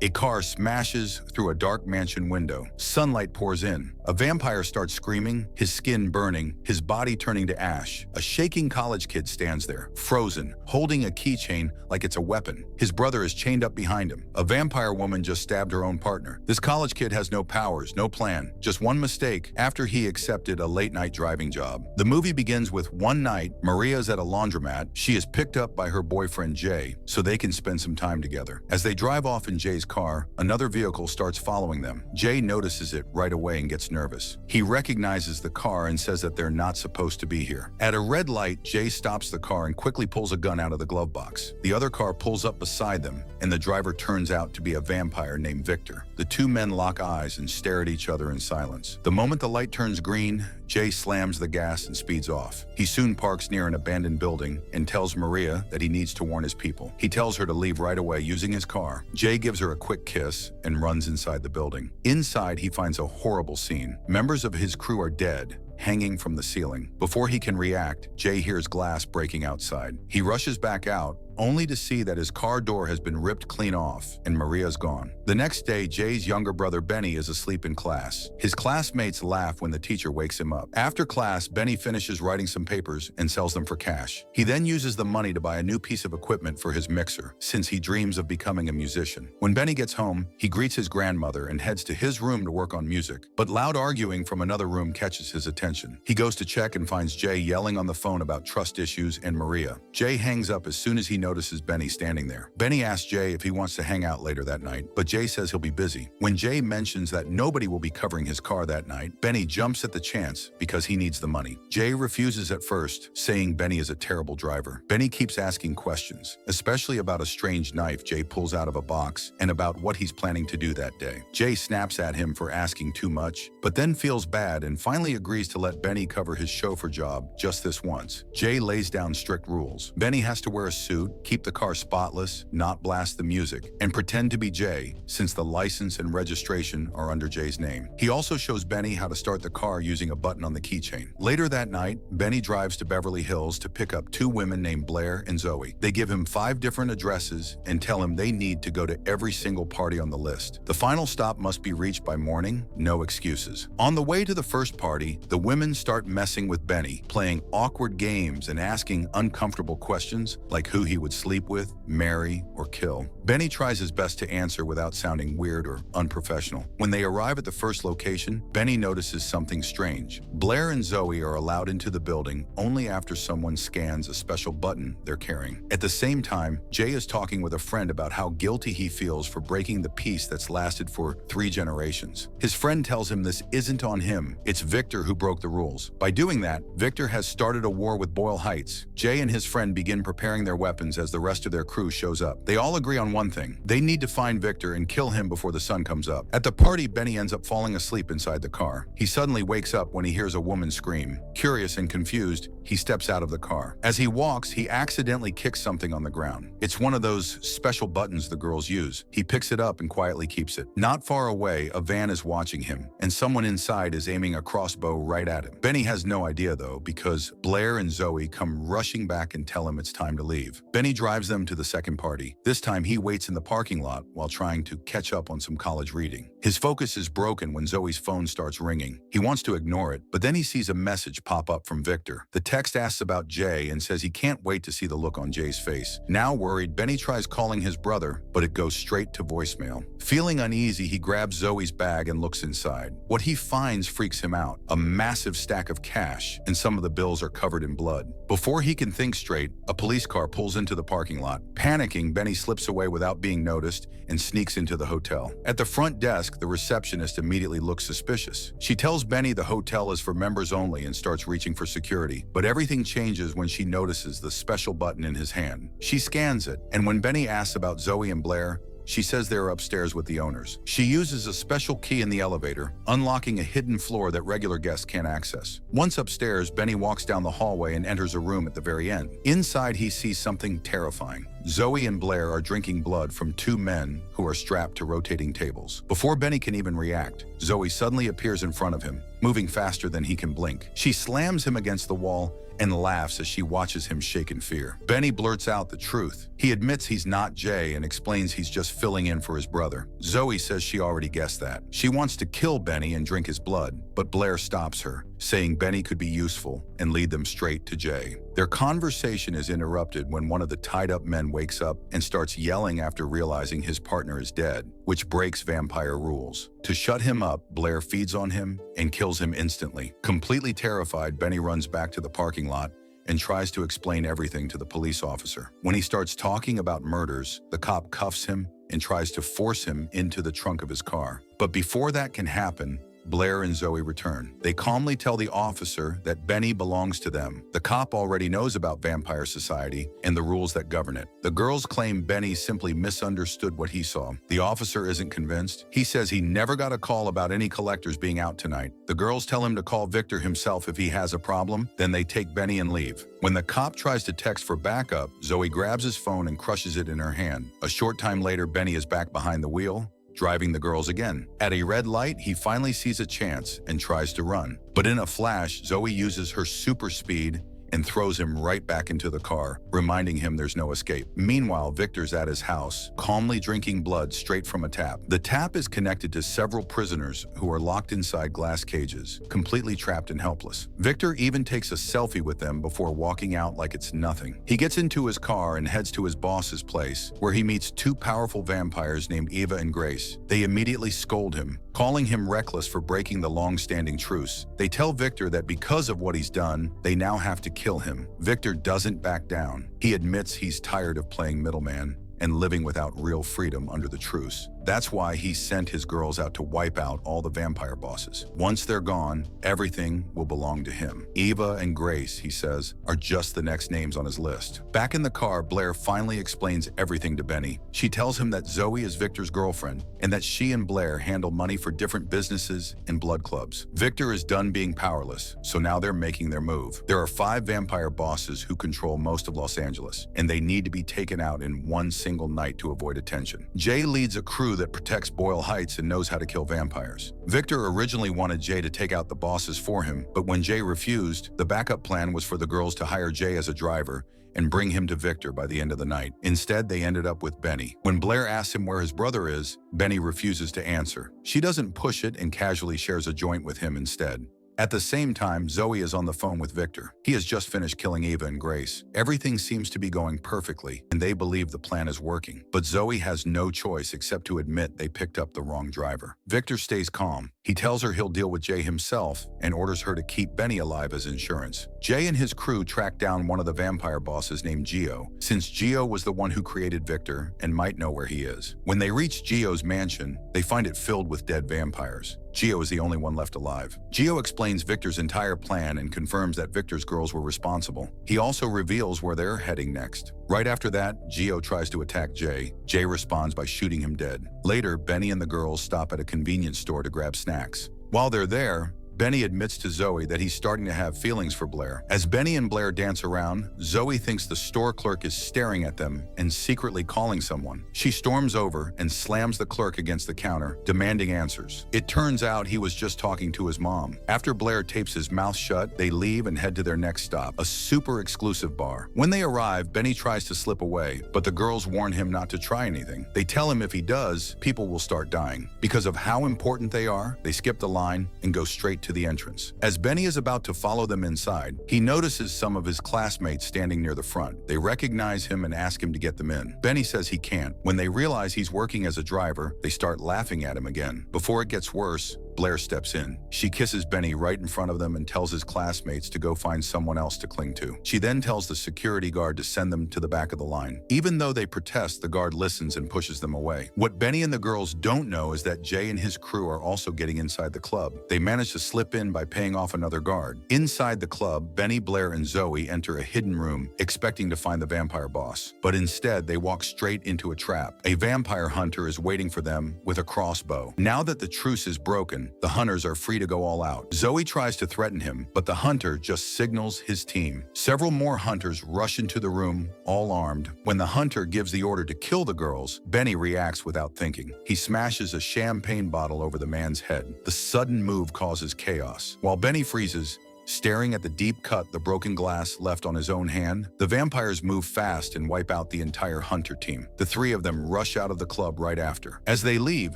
A car smashes through a dark mansion window. Sunlight pours in. A vampire starts screaming, his skin burning, his body turning to ash. A shaking college kid stands there, frozen, holding a keychain like it's a weapon. His brother is chained up behind him. A vampire woman just stabbed her own partner. This college kid has no powers, no plan, just one mistake after he accepted a late-night driving job. The movie begins with one night, Maria's at a laundromat. She is picked up by her boyfriend Jay so they can spend some time together. As they drive off in Jay's car, another vehicle starts following them. Jay notices it right away and gets nervous. He recognizes the car and says that they're not supposed to be here. At a red light, Jay stops the car and quickly pulls a gun out of the glove box. The other car pulls up beside them, and the driver turns out to be a vampire named Victor. The two men lock eyes and stare at each other in silence. The moment the light turns green, Jay slams the gas and speeds off. He soon parks near an abandoned building and tells Maria that he needs to warn his people. He tells her to leave right away using his car. Jay gives her a quick kiss and runs inside the building. Inside, he finds a horrible scene. Members of his crew are dead, hanging from the ceiling. Before he can react, Jay hears glass breaking outside. He rushes back out, only to see that his car door has been ripped clean off and Maria's gone. The next day, Jay's younger brother Benny is asleep in class. His classmates laugh when the teacher wakes him up. After class, Benny finishes writing some papers and sells them for cash. He then uses the money to buy a new piece of equipment for his mixer, since he dreams of becoming a musician. When Benny gets home, he greets his grandmother and heads to his room to work on music. But loud arguing from another room catches his attention. He goes to check and finds Jay yelling on the phone about trust issues and Maria. Jay hangs up as soon as he notices Benny standing there. Benny asks Jay if he wants to hang out later that night, but Jay says he'll be busy. When Jay mentions that nobody will be covering his car that night, Benny jumps at the chance because he needs the money. Jay refuses at first, saying Benny is a terrible driver. Benny keeps asking questions, especially about a strange knife Jay pulls out of a box and about what he's planning to do that day. Jay snaps at him for asking too much, but then feels bad and finally agrees to let Benny cover his chauffeur job just this once. Jay lays down strict rules. Benny has to wear a suit, keep the car spotless, not blast the music, and pretend to be Jay, since the license and registration are under Jay's name. He also shows Benny how to start the car using a button on the keychain. Later that night, Benny drives to Beverly Hills to pick up two women named Blair and Zoe. They give him 5 different addresses and tell him they need to go to every single party on the list. The final stop must be reached by morning, no excuses. On the way to the first party, the women start messing with Benny, playing awkward games and asking uncomfortable questions like who he would sleep with, marry, or kill. Benny tries his best to answer without sounding weird or unprofessional. When they arrive at the first location, Benny notices something strange. Blair and Zoe are allowed into the building only after someone scans a special button they're carrying. At the same time, Jay is talking with a friend about how guilty he feels for breaking the peace that's lasted for 3 generations. His friend tells him this isn't on him, it's Victor who broke the rules. By doing that, Victor has started a war with Boyle Heights. Jay and his friend begin preparing their weapons as the rest of their crew shows up. They all agree on one thing: they need to find Victor and kill him before the sun comes up. At the party, Benny ends up falling asleep inside the car. He suddenly wakes up when he hears a woman scream. Curious and confused, he steps out of the car. As he walks, he accidentally kicks something on the ground. It's one of those special buttons the girls use. He picks it up and quietly keeps it. Not far away, a van is watching him, and someone inside is aiming a crossbow right at him. Benny has no idea though, because Blair and Zoe come rushing back and tell him it's time to leave. Benny drives them to the second party. This time he waits in the parking lot while trying to catch up on some college reading. His focus is broken when Zoe's phone starts ringing. He wants to ignore it, but then he sees a message pop up from Victor. The text asks about Jay and says he can't wait to see the look on Jay's face. Now worried, Benny tries calling his brother, but it goes straight to voicemail. Feeling uneasy, he grabs Zoe's bag and looks inside. What he finds freaks him out: a massive stack of cash, and some of the bills are covered in blood. Before he can think straight, a police car pulls into the parking lot. Panicking, Benny slips away without being noticed and sneaks into the hotel. At the front desk, the receptionist immediately looks suspicious. She tells Benny the hotel is for members only and starts reaching for security. But everything changes when she notices the special button in his hand. She scans it, and when Benny asks about Zoe and Blair, she says they're upstairs with the owners. She uses a special key in the elevator, unlocking a hidden floor that regular guests can't access. Once upstairs, Benny walks down the hallway and enters a room at the very end. Inside, he sees something terrifying. Zoe and Blair are drinking blood from 2 men who are strapped to rotating tables. Before Benny can even react, Zoe suddenly appears in front of him, moving faster than he can blink. She slams him against the wall and laughs as she watches him shake in fear. Benny blurts out the truth. He admits he's not Jay and explains he's just filling in for his brother. Zoe says she already guessed that. She wants to kill Benny and drink his blood, but Blair stops her, saying Benny could be useful and lead them straight to Jay. Their conversation is interrupted when one of the tied-up men wakes up and starts yelling after realizing his partner is dead, which breaks vampire rules. To shut him up, Blair feeds on him and kills him instantly. Completely terrified, Benny runs back to the parking lot and tries to explain everything to the police officer. When he starts talking about murders, the cop cuffs him and tries to force him into the trunk of his car. But before that can happen, Blair and Zoe return. They calmly tell the officer that Benny belongs to them. The cop already knows about vampire society and the rules that govern it. The girls claim Benny simply misunderstood what he saw. The officer isn't convinced. He says he never got a call about any collectors being out tonight. The girls tell him to call Victor himself if he has a problem, then they take Benny and leave. When the cop tries to text for backup, Zoe grabs his phone and crushes it in her hand. A short time later, Benny is back behind the wheel, driving the girls again. At a red light, he finally sees a chance and tries to run. But in a flash, Zoe uses her super speed and throws him right back into the car, reminding him there's no escape. Meanwhile, Victor's at his house, calmly drinking blood straight from a tap. The tap is connected to several prisoners who are locked inside glass cages, completely trapped and helpless. Victor even takes a selfie with them before walking out like it's nothing. He gets into his car and heads to his boss's place, where he meets two powerful vampires named Eva and Grace. They immediately scold him, calling him reckless for breaking the long-standing truce. They tell Victor that because of what he's done, they now have to kill him. Victor doesn't back down. He admits he's tired of playing middleman and living without real freedom under the truce. That's why he sent his girls out to wipe out all the vampire bosses. Once they're gone, everything will belong to him. Eva and Grace, he says, are just the next names on his list. Back in the car, Blair finally explains everything to Benny. She tells him that Zoe is Victor's girlfriend and that she and Blair handle money for different businesses and blood clubs. Victor is done being powerless, so now they're making their move. There are 5 vampire bosses who control most of Los Angeles, and they need to be taken out in one single night to avoid attention. Jay leads a crew that protects Boyle Heights and knows how to kill vampires. Victor originally wanted Jay to take out the bosses for him, but when Jay refused, the backup plan was for the girls to hire Jay as a driver and bring him to Victor by the end of the night. Instead, they ended up with Benny. When Blair asks him where his brother is, Benny refuses to answer. She doesn't push it and casually shares a joint with him instead. At the same time, Zoe is on the phone with Victor. He has just finished killing Eva and Grace. Everything seems to be going perfectly, and they believe the plan is working. But Zoe has no choice except to admit they picked up the wrong driver. Victor stays calm. He tells her he'll deal with Jay himself and orders her to keep Benny alive as insurance. Jay and his crew track down one of the vampire bosses named Gio, since Gio was the one who created Victor and might know where he is. When they reach Gio's mansion, they find it filled with dead vampires. Gio is the only one left alive. Gio explains Victor's entire plan and confirms that Victor's girls were responsible. He also reveals where they're heading next. Right after that, Gio tries to attack Jay. Jay responds by shooting him dead. Later, Benny and the girls stop at a convenience store to grab snacks. While they're there, Benny admits to Zoe that he's starting to have feelings for Blair. As Benny and Blair dance around, Zoe thinks the store clerk is staring at them and secretly calling someone. She storms over and slams the clerk against the counter, demanding answers. It turns out he was just talking to his mom. After Blair tapes his mouth shut, they leave and head to their next stop, a super exclusive bar. When they arrive, Benny tries to slip away, but the girls warn him not to try anything. They tell him if he does, people will start dying. Because of how important they are, they skip the line and go straight to the entrance. As Benny is about to follow them inside, he notices some of his classmates standing near the front. They recognize him and ask him to get them in. Benny says he can't. When they realize he's working as a driver, they start laughing at him again. Before it gets worse, Blair steps in. She kisses Benny right in front of them and tells his classmates to go find someone else to cling to. She then tells the security guard to send them to the back of the line. Even though they protest, the guard listens and pushes them away. What Benny and the girls don't know is that Jay and his crew are also getting inside the club. They manage to slip in by paying off another guard. Inside the club, Benny, Blair, and Zoe enter a hidden room, expecting to find the vampire boss. But instead, they walk straight into a trap. A vampire hunter is waiting for them with a crossbow. Now that the truce is broken, the hunters are free to go all out. Zoe tries to threaten him, but the hunter just signals his team. Several more hunters rush into the room, all armed. When the hunter gives the order to kill the girls, Benny reacts without thinking. He smashes a champagne bottle over the man's head. The sudden move causes chaos. While Benny freezes, Staring at the deep cut the broken glass left on his own hand, the vampires move fast and wipe out the entire hunter team. The three of them rush out of the club right after. As they leave,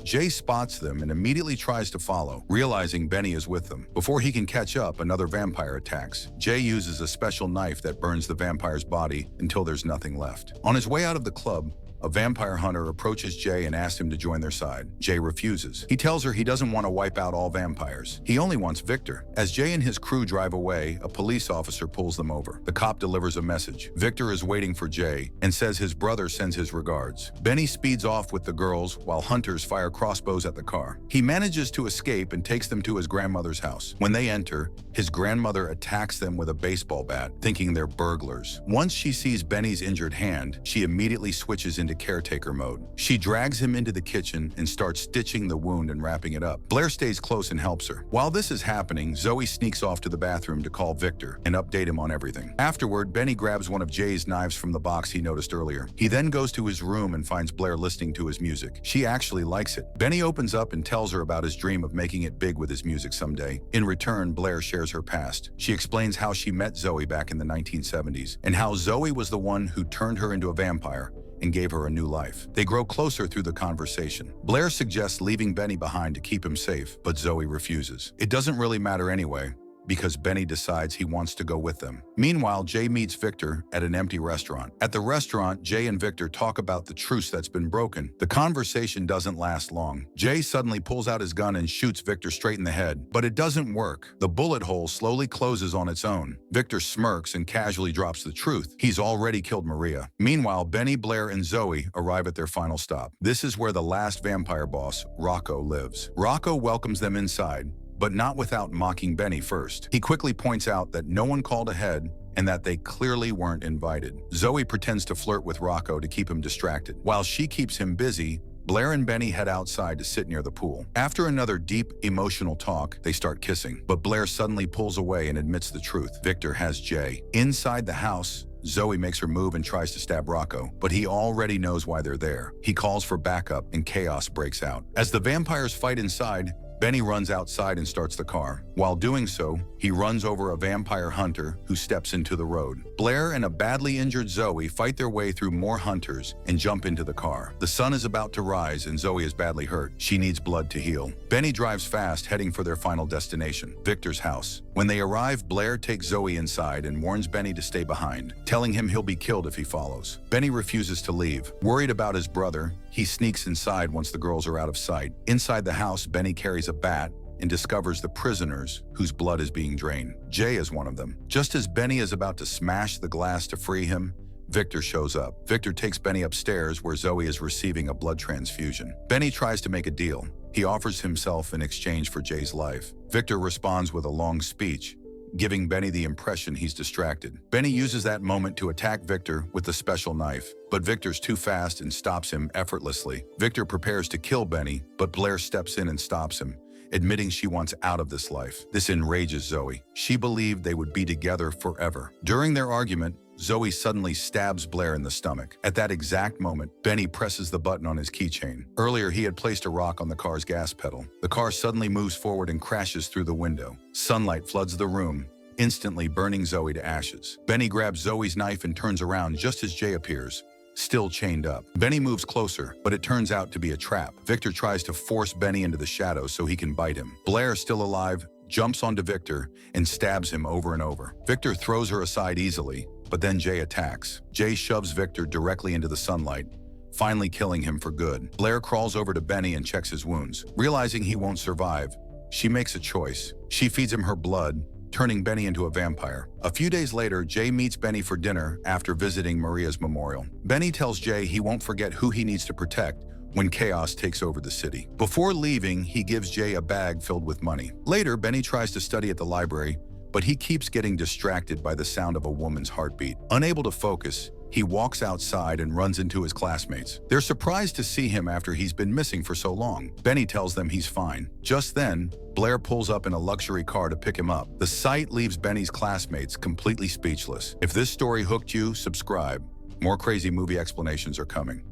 Jay spots them and immediately tries to follow, realizing Benny is with them. Before he can catch up, another vampire attacks. Jay uses a special knife that burns the vampire's body until there's nothing left. On his way out of the club, a vampire hunter approaches Jay and asks him to join their side. Jay refuses. He tells her he doesn't want to wipe out all vampires. He only wants Victor. As Jay and his crew drive away, a police officer pulls them over. The cop delivers a message. Victor is waiting for Jay and says his brother sends his regards. Benny speeds off with the girls while hunters fire crossbows at the car. He manages to escape and takes them to his grandmother's house. When they enter, his grandmother attacks them with a baseball bat, thinking they're burglars. Once she sees Benny's injured hand, she immediately switches into caretaker mode. She drags him into the kitchen and starts stitching the wound and wrapping it up. Blair stays close and helps her. While this is happening, Zoe sneaks off to the bathroom to call Victor and update him on everything. Afterward, Benny grabs one of Jay's knives from the box he noticed earlier. He then goes to his room and finds Blair listening to his music. She actually likes it. Benny opens up and tells her about his dream of making it big with his music someday. In return, Blair shares her past. She explains how she met Zoe back in the 1970s and how Zoe was the one who turned her into a vampire and gave her a new life. They grow closer through the conversation. Blair suggests leaving Benny behind to keep him safe, but Zoe refuses. It doesn't really matter anyway, because Benny decides he wants to go with them. Meanwhile, Jay meets Victor at an empty restaurant. At the restaurant, Jay and Victor talk about the truce that's been broken. The conversation doesn't last long. Jay suddenly pulls out his gun and shoots Victor straight in the head, but it doesn't work. The bullet hole slowly closes on its own. Victor smirks and casually drops the truth. He's already killed Maria. Meanwhile, Benny, Blair, and Zoe arrive at their final stop. This is where the last vampire boss, Rocco, lives. Rocco welcomes them inside, but not without mocking Benny first. He quickly points out that no one called ahead and that they clearly weren't invited. Zoe pretends to flirt with Rocco to keep him distracted. While she keeps him busy, Blair and Benny head outside to sit near the pool. After another deep, emotional talk, they start kissing, but Blair suddenly pulls away and admits the truth. Victor has Jay. Inside the house, Zoe makes her move and tries to stab Rocco, but he already knows why they're there. He calls for backup and chaos breaks out. As the vampires fight inside, Benny runs outside and starts the car. While doing so, he runs over a vampire hunter who steps into the road. Blair and a badly injured Zoe fight their way through more hunters and jump into the car. The sun is about to rise and Zoe is badly hurt. She needs blood to heal. Benny drives fast, heading for their final destination, Victor's house. When they arrive, Blair takes Zoe inside and warns Benny to stay behind, telling him he'll be killed if he follows. Benny refuses to leave. Worried about his brother, he sneaks inside once the girls are out of sight. Inside the house, Benny carries a bat and discovers the prisoners whose blood is being drained. Jay is one of them. Just as Benny is about to smash the glass to free him, Victor shows up. Victor takes Benny upstairs where Zoe is receiving a blood transfusion. Benny tries to make a deal. He offers himself in exchange for Jay's life. Victor responds with a long speech, giving Benny the impression he's distracted. Benny uses that moment to attack Victor with the special knife, but Victor's too fast and stops him effortlessly. Victor prepares to kill Benny, but Blair steps in and stops him, admitting she wants out of this life. This enrages Zoe. She believed they would be together forever. During their argument, Zoe suddenly stabs Blair in the stomach. At that exact moment, Benny presses the button on his keychain. Earlier, he had placed a rock on the car's gas pedal. The car suddenly moves forward and crashes through the window. Sunlight floods the room, instantly burning Zoe to ashes. Benny grabs Zoe's knife and turns around just as Jay appears, still chained up. Benny moves closer, but it turns out to be a trap. Victor tries to force Benny into the shadows so he can bite him. Blair, still alive, jumps onto Victor and stabs him over and over. Victor throws her aside easily, but then Jay attacks. Jay shoves Victor directly into the sunlight, finally killing him for good. Blair crawls over to Benny and checks his wounds. Realizing he won't survive, she makes a choice. She feeds him her blood, turning Benny into a vampire. A few days later, Jay meets Benny for dinner after visiting Maria's memorial. Benny tells Jay he won't forget who he needs to protect when chaos takes over the city. Before leaving, he gives Jay a bag filled with money. Later, Benny tries to study at the library, but he keeps getting distracted by the sound of a woman's heartbeat. Unable to focus, he walks outside and runs into his classmates. They're surprised to see him after he's been missing for so long. Benny tells them he's fine. Just then, Blair pulls up in a luxury car to pick him up. The sight leaves Benny's classmates completely speechless. If this story hooked you, subscribe. More crazy movie explanations are coming.